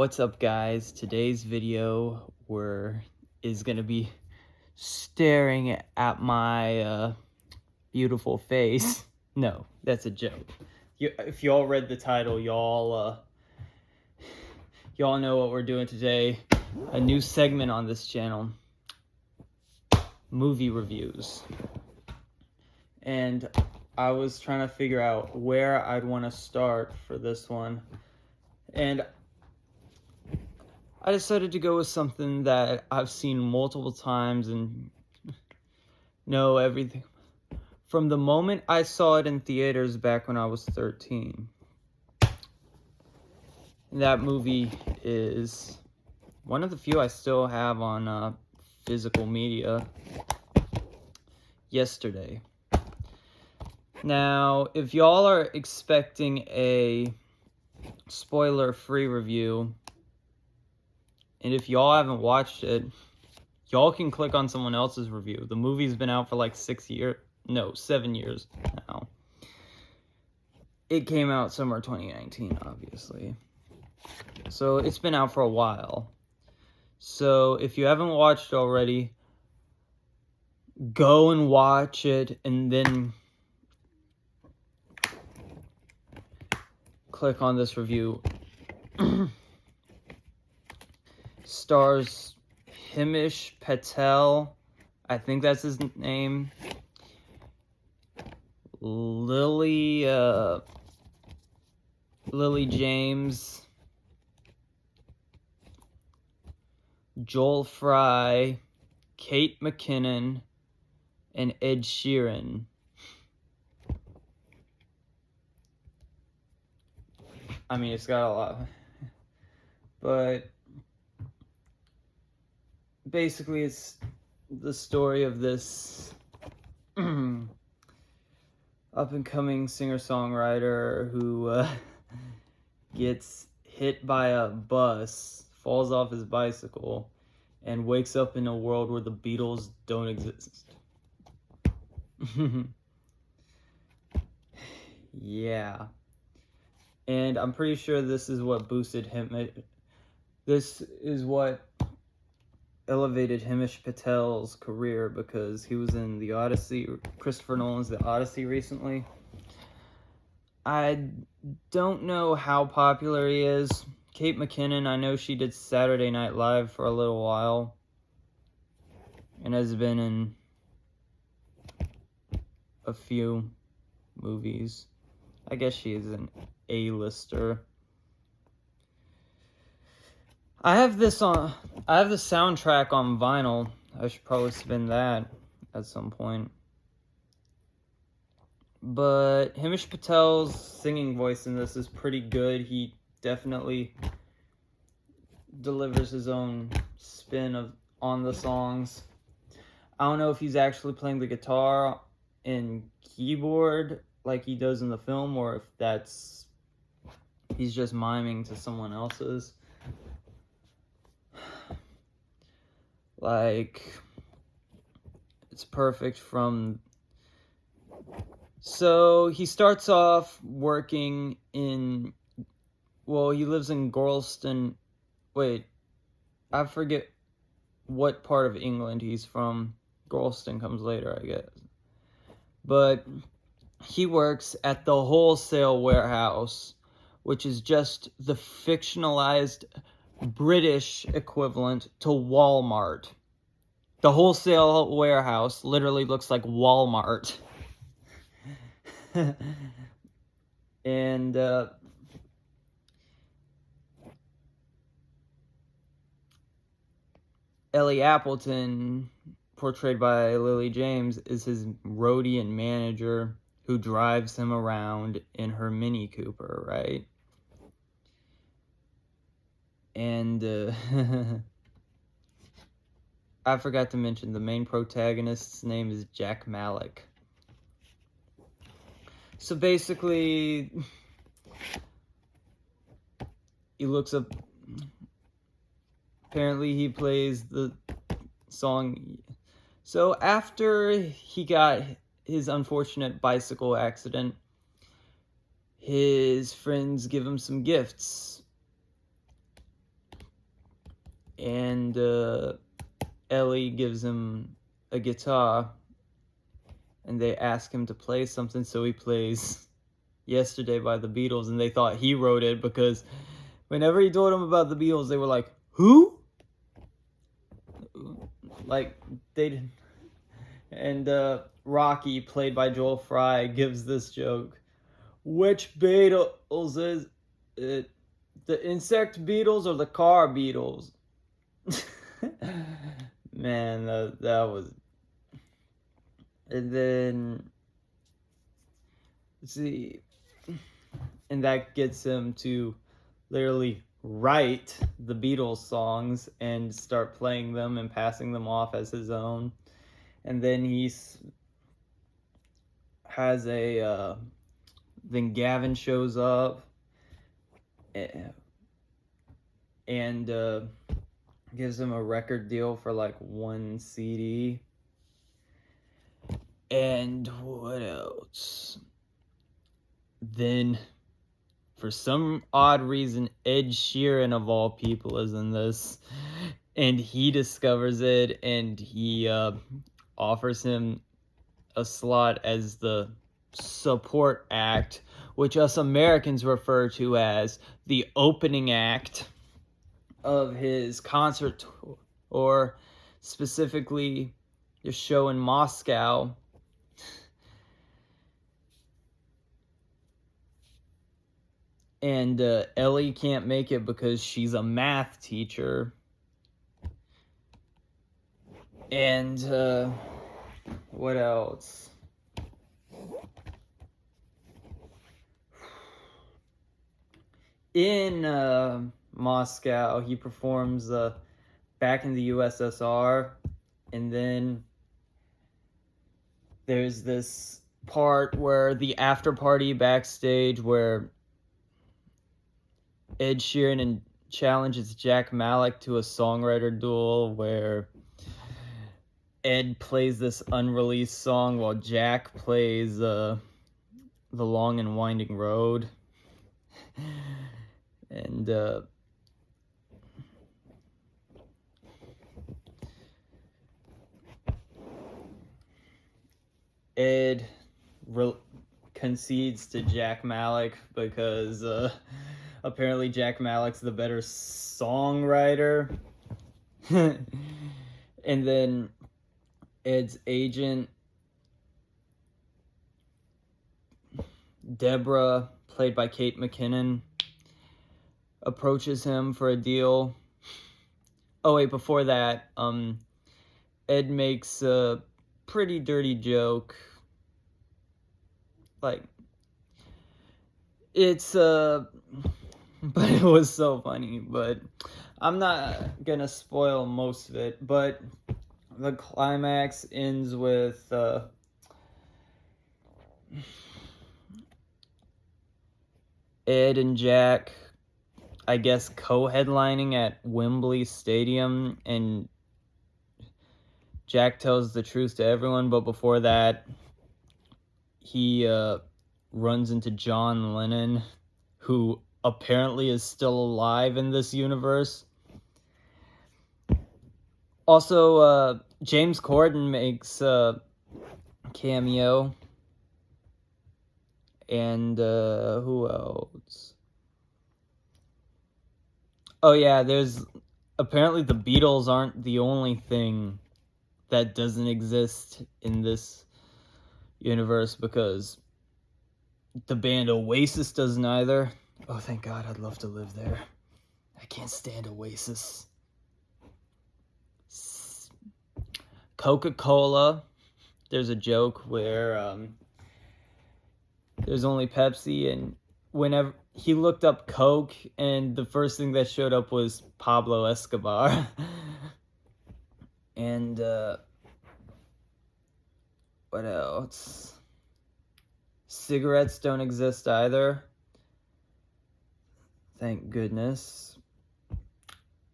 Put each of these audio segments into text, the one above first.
What's up, guys? Today's video is gonna be staring at my beautiful face. No, that's a joke. If y'all read the title, y'all know what we're doing today. A new segment on this channel: movie reviews. And I was trying to figure out where I'd want to start for this one, and I decided to go with something that I've seen multiple times and know everything from the moment I saw it in theaters back when I was 13. That movie is one of the few I still have on physical media. Yesterday. Now, if y'all are expecting a spoiler-free review, and if y'all haven't watched it, y'all can click on someone else's review. The movie's been out for like 7 years now. It came out summer 2019, obviously. So it's been out for a while. So if you haven't watched already, go and watch it and then click on this review. Stars Himesh Patel, I think that's his name. Lily James, Joel Fry, Kate McKinnon, and Ed Sheeran. I mean, it's got a lot, but basically it's the story of this up-and-coming singer-songwriter who gets hit by a bus, falls off his bicycle, and wakes up in a world where the Beatles don't exist. Yeah. And I'm pretty sure this is what boosted him. This is what elevated Himesh Patel's career, because he was in The Odyssey, Christopher Nolan's The Odyssey recently. I don't know how popular he is. Kate McKinnon, I know she did Saturday Night Live for a little while and has been in a few movies. I guess she is an A-lister. I have the soundtrack on vinyl. I should probably spin that at some point. But Himesh Patel's singing voice in this is pretty good. He definitely delivers his own spin on the songs. I don't know if he's actually playing the guitar and keyboard like he does in the film, or if he's just miming to someone else's. Like, it's perfect so he starts off working he lives in Gorleston. Wait, I forget what part of England he's from. Gorleston comes later, I guess. But he works at the wholesale warehouse, which is just the fictionalized British equivalent to Walmart. The wholesale warehouse literally looks like Walmart. And Ellie Appleton, portrayed by Lily James, is his roadie and manager who drives him around in her Mini Cooper, right? And I forgot to mention the main protagonist's name is Jack Malik. So basically, he looks up. Apparently, he plays the song. So after he got his unfortunate bicycle accident, his friends give him some gifts. and Ellie gives him a guitar, and they ask him to play something, so he plays Yesterday by the Beatles, and they thought he wrote it because whenever he told them about the Beatles, they were like, who? Like, they didn't. And Rocky, played by Joel Fry, gives this joke. Which Beatles is it? The insect Beatles or the car Beatles? Man, that was... And then... Let's see... And that gets him to literally write the Beatles songs and start playing them and passing them off as his own. And then has a... then Gavin shows up and gives him a record deal for like 1 CD. And what else? Then, for some odd reason, Ed Sheeran, of all people, is in this. And he discovers it, and he offers him a slot as the support act, which us Americans refer to as the opening act of his concert tour, or specifically the show in Moscow. And Ellie can't make it because she's a math teacher. And what else? In Moscow, he performs back in the USSR, and then there's this part where the after party backstage where Ed Sheeran challenges Jack Malek to a songwriter duel where Ed plays this unreleased song while Jack plays The Long and Winding Road. And Ed concedes to Jack Malek because apparently Jack Malek's the better songwriter. And then Ed's agent, Deborah, played by Kate McKinnon, approaches him for a deal. Oh wait, before that, Ed makes a pretty dirty joke. Like, it's but it was so funny, but I'm not gonna spoil most of it. But the climax ends with Ed and Jack, I guess, co-headlining at Wembley Stadium, and Jack tells the truth to everyone, but before that, he runs into John Lennon, who apparently is still alive in this universe. Also, James Corden makes a cameo. And who else? Oh yeah, there's apparently the Beatles aren't the only thing that doesn't exist in this universe, because the band Oasis doesn't either. Oh, thank God, I'd love to live there. I can't stand Oasis. Coca-Cola, there's a joke where there's only Pepsi, and whenever he looked up Coke, and the first thing that showed up was Pablo Escobar. And what else? Cigarettes don't exist either. Thank goodness.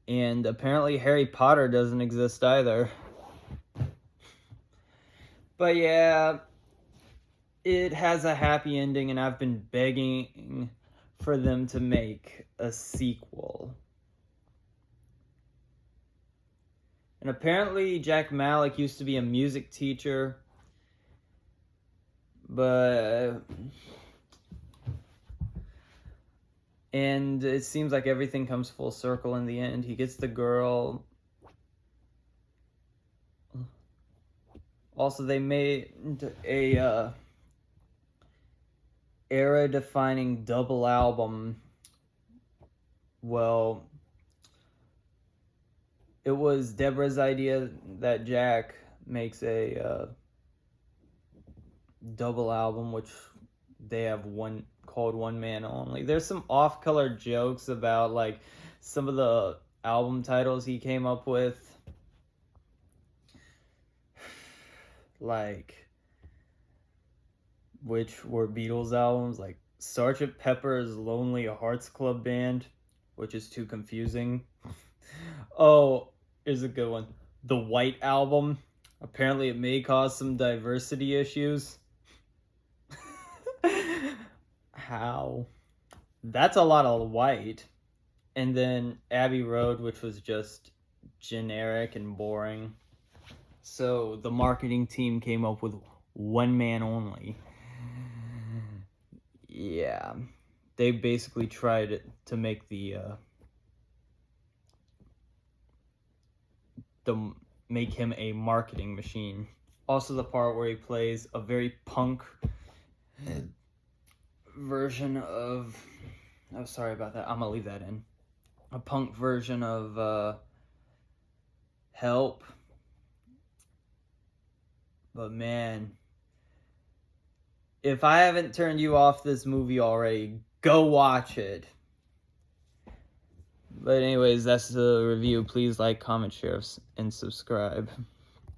And apparently Harry Potter doesn't exist either. But yeah, it has a happy ending, and I've been begging for them to make a sequel. And apparently Jack Malik used to be a music teacher, but and it seems like everything comes full circle in the end. He gets the girl. Also, they made a era-defining double album. Well, it was Deborah's idea that Jack makes a double album, which they have one called One Man Only. There's some off-color jokes about like some of the album titles he came up with, like which were Beatles albums, like Sgt. Pepper's Lonely Hearts Club Band, which is too confusing. Oh, here's a good one. The White Album. Apparently it may cause some diversity issues. How? That's a lot of white. And then Abbey Road, which was just generic and boring. So the marketing team came up with One Man Only. Yeah. They basically tried to make make him a marketing machine. Also the part where he plays a very punk version of, oh, sorry about that, I'm gonna leave that in. A punk version of Help. But man, if I haven't turned you off this movie already, go watch it. But anyways, that's the review. Please like, comment, share, and subscribe.